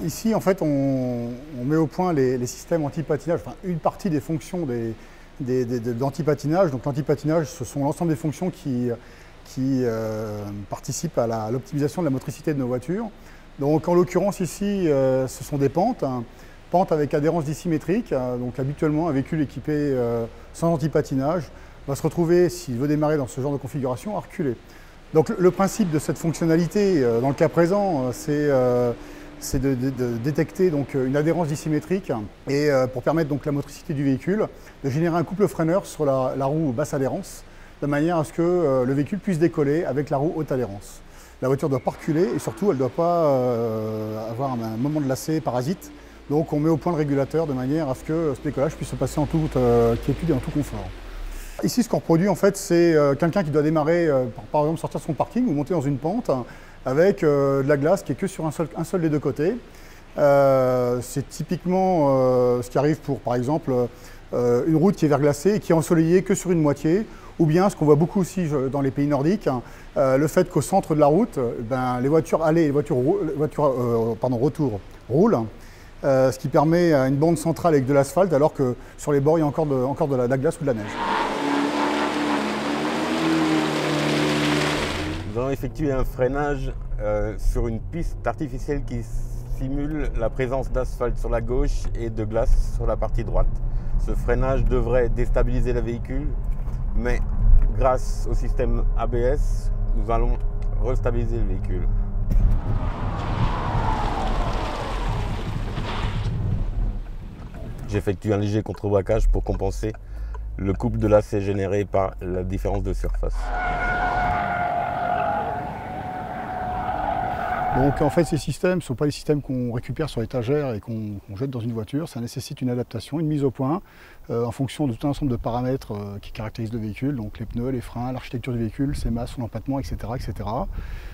Ici, en fait, on met au point les systèmes anti-patinage, enfin une partie des fonctions d'anti-patinage. Donc l'anti-patinage, ce sont l'ensemble des fonctions qui participent à l'optimisation de la motricité de nos voitures. Donc en l'occurrence ici, ce sont des pentes, pentes avec adhérence dissymétrique. Donc habituellement, un véhicule équipé sans anti-patinage va se retrouver, s'il veut démarrer dans ce genre de configuration, à reculer. Donc le principe de cette fonctionnalité, dans le cas présent, c'est de détecter donc, une adhérence dissymétrique et pour permettre donc, la motricité du véhicule, de générer un couple freineur sur la roue basse adhérence, de manière à ce que le véhicule puisse décoller avec la roue haute adhérence. La voiture ne doit pas reculer et surtout elle ne doit pas avoir un moment de lacet parasite. Donc on met au point le régulateur de manière à ce que ce décollage puisse se passer en toute quiétude et en tout confort. Ici, ce qu'on reproduit, en fait, c'est quelqu'un qui doit démarrer, par exemple, sortir de son parking ou monter dans une pente avec de la glace qui est que sur un seul des deux côtés. C'est typiquement ce qui arrive pour, par exemple, une route qui est verglacée et qui est ensoleillée que sur une moitié, ou bien ce qu'on voit beaucoup aussi dans les pays nordiques, le fait qu'au centre de la route, les voitures allées et les voitures retour roulent. Ce qui permet une bande centrale avec de l'asphalte, alors que sur les bords, il y a encore de la glace ou de la neige. Nous allons effectuer un freinage sur une piste artificielle qui simule la présence d'asphalte sur la gauche et de glace sur la partie droite. Ce freinage devrait déstabiliser le véhicule, mais grâce au système ABS, nous allons restabiliser le véhicule. J'effectue un léger contre-braquage pour compenser le couple de lacets généré par la différence de surface. Donc en fait ces systèmes ne sont pas des systèmes qu'on récupère sur l'étagère et qu'on jette dans une voiture, ça nécessite une adaptation, une mise au point en fonction de tout un ensemble de paramètres qui caractérisent le véhicule, donc les pneus, les freins, l'architecture du véhicule, ses masses, son empattement, etc. etc.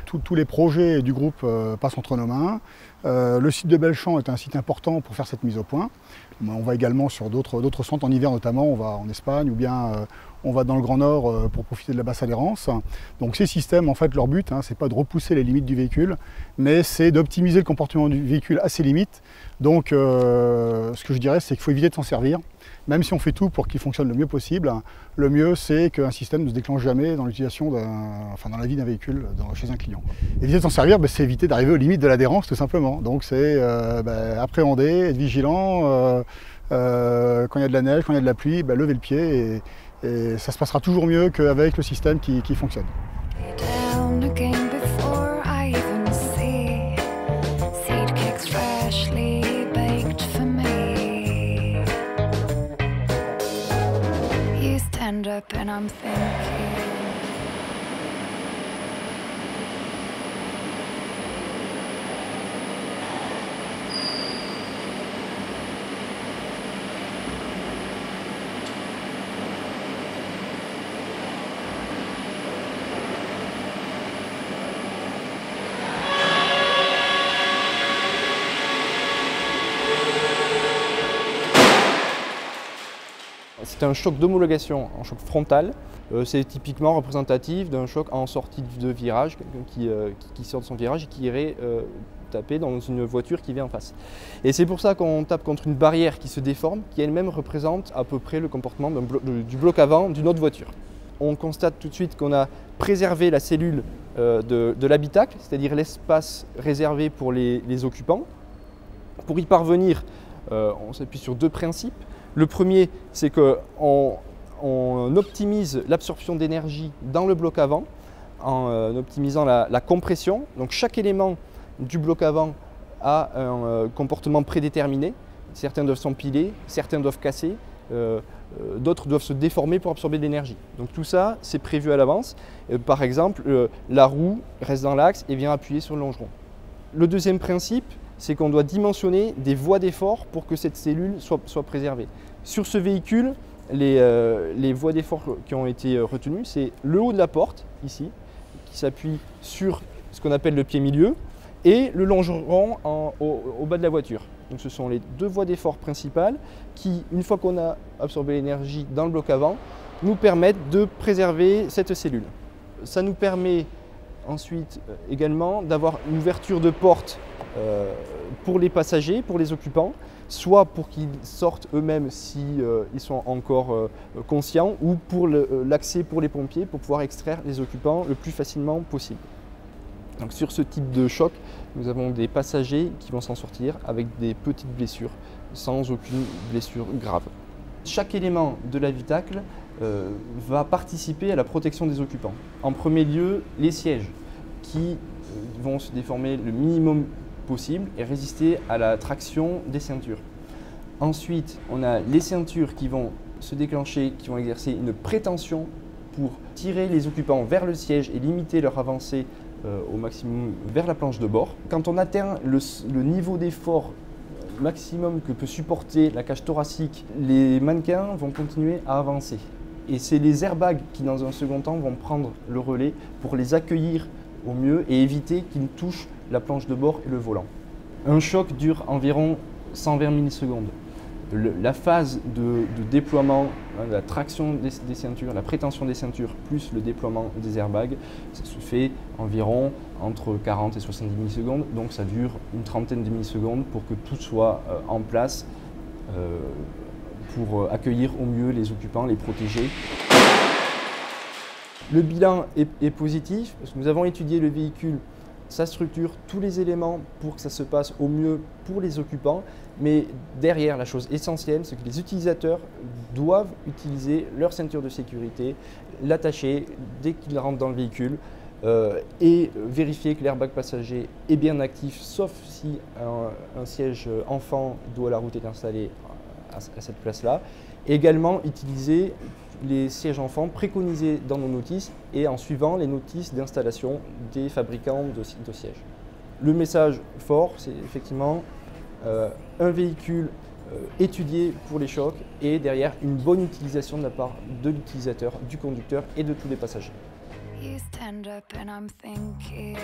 Tous les projets du groupe passent entre nos mains. Le site de Belchamp est un site important pour faire cette mise au point. On va également sur d'autres centres en hiver notamment, on va en Espagne ou bien on va dans le Grand Nord pour profiter de la basse adhérence. Donc ces systèmes, en fait, leur but, c'est pas de repousser les limites du véhicule, mais c'est d'optimiser le comportement du véhicule à ses limites. Donc ce que je dirais, c'est qu'il faut éviter de s'en servir. Même si on fait tout pour qu'il fonctionne le mieux possible, le mieux c'est qu'un système ne se déclenche jamais dans l'utilisation dans la vie d'un véhicule chez un client. Éviter de s'en servir, c'est éviter d'arriver aux limites de l'adhérence tout simplement. Donc c'est appréhender, être vigilant, quand il y a de la neige, quand il y a de la pluie, lever le pied et ça se passera toujours mieux qu'avec le système qui fonctionne. And I'm thinking C'est un choc d'homologation, un choc frontal. C'est typiquement représentatif d'un choc en sortie de virage, quelqu'un qui sort de son virage et qui irait taper dans une voiture qui vient en face. Et c'est pour ça qu'on tape contre une barrière qui se déforme, qui elle-même représente à peu près le comportement du bloc avant d'une autre voiture. On constate tout de suite qu'on a préservé la cellule de l'habitacle, c'est-à-dire l'espace réservé pour les occupants. Pour y parvenir, on s'appuie sur deux principes. Le premier, c'est qu'on optimise l'absorption d'énergie dans le bloc avant en optimisant la compression. Donc chaque élément du bloc avant a un comportement prédéterminé. Certains doivent s'empiler, certains doivent casser, d'autres doivent se déformer pour absorber de l'énergie. Donc tout ça, c'est prévu à l'avance. Par exemple, la roue reste dans l'axe et vient appuyer sur le longeron. Le deuxième principe, c'est qu'on doit dimensionner des voies d'effort pour que cette cellule soit préservée. Sur ce véhicule, les voies d'effort qui ont été retenues, c'est le haut de la porte, ici, qui s'appuie sur ce qu'on appelle le pied milieu, et le longeron au bas de la voiture. Donc ce sont les deux voies d'effort principales qui, une fois qu'on a absorbé l'énergie dans le bloc avant, nous permettent de préserver cette cellule. Ça nous permet Ensuite, également, d'avoir une ouverture de porte pour les passagers, pour les occupants, soit pour qu'ils sortent eux-mêmes si ils sont encore conscients, ou pour l'accès pour les pompiers pour pouvoir extraire les occupants le plus facilement possible. Donc sur ce type de choc, nous avons des passagers qui vont s'en sortir avec des petites blessures, sans aucune blessure grave. Chaque élément de l'habitacle va participer à la protection des occupants. En premier lieu, les sièges qui vont se déformer le minimum possible et résister à la traction des ceintures. Ensuite, on a les ceintures qui vont se déclencher, qui vont exercer une prétention pour tirer les occupants vers le siège et limiter leur avancée au maximum vers la planche de bord. Quand on atteint le niveau d'effort maximum que peut supporter la cage thoracique, les mannequins vont continuer à avancer. Et c'est les airbags qui, dans un second temps, vont prendre le relais pour les accueillir au mieux et éviter qu'ils ne touchent la planche de bord et le volant. Un choc dure environ 120 millisecondes. La phase de déploiement, la traction des ceintures, la prétention des ceintures, plus le déploiement des airbags, ça se fait environ entre 40 et 70 millisecondes. Donc ça dure une trentaine de millisecondes pour que tout soit en place pour accueillir au mieux les occupants, les protéger. Le bilan est positif parce que nous avons étudié le véhicule, sa structure, tous les éléments pour que ça se passe au mieux pour les occupants. Mais derrière, la chose essentielle, c'est que les utilisateurs doivent utiliser leur ceinture de sécurité, l'attacher dès qu'ils rentrent dans le véhicule et vérifier que l'airbag passager est bien actif, sauf si un siège enfant doit la route est installé à cette place-là. Également, utiliser les sièges enfants préconisés dans nos notices et en suivant les notices d'installation des fabricants de sièges. Le message fort, c'est effectivement un véhicule étudié pour les chocs et derrière une bonne utilisation de la part de l'utilisateur, du conducteur et de tous les passagers. You stand up and I'm thinking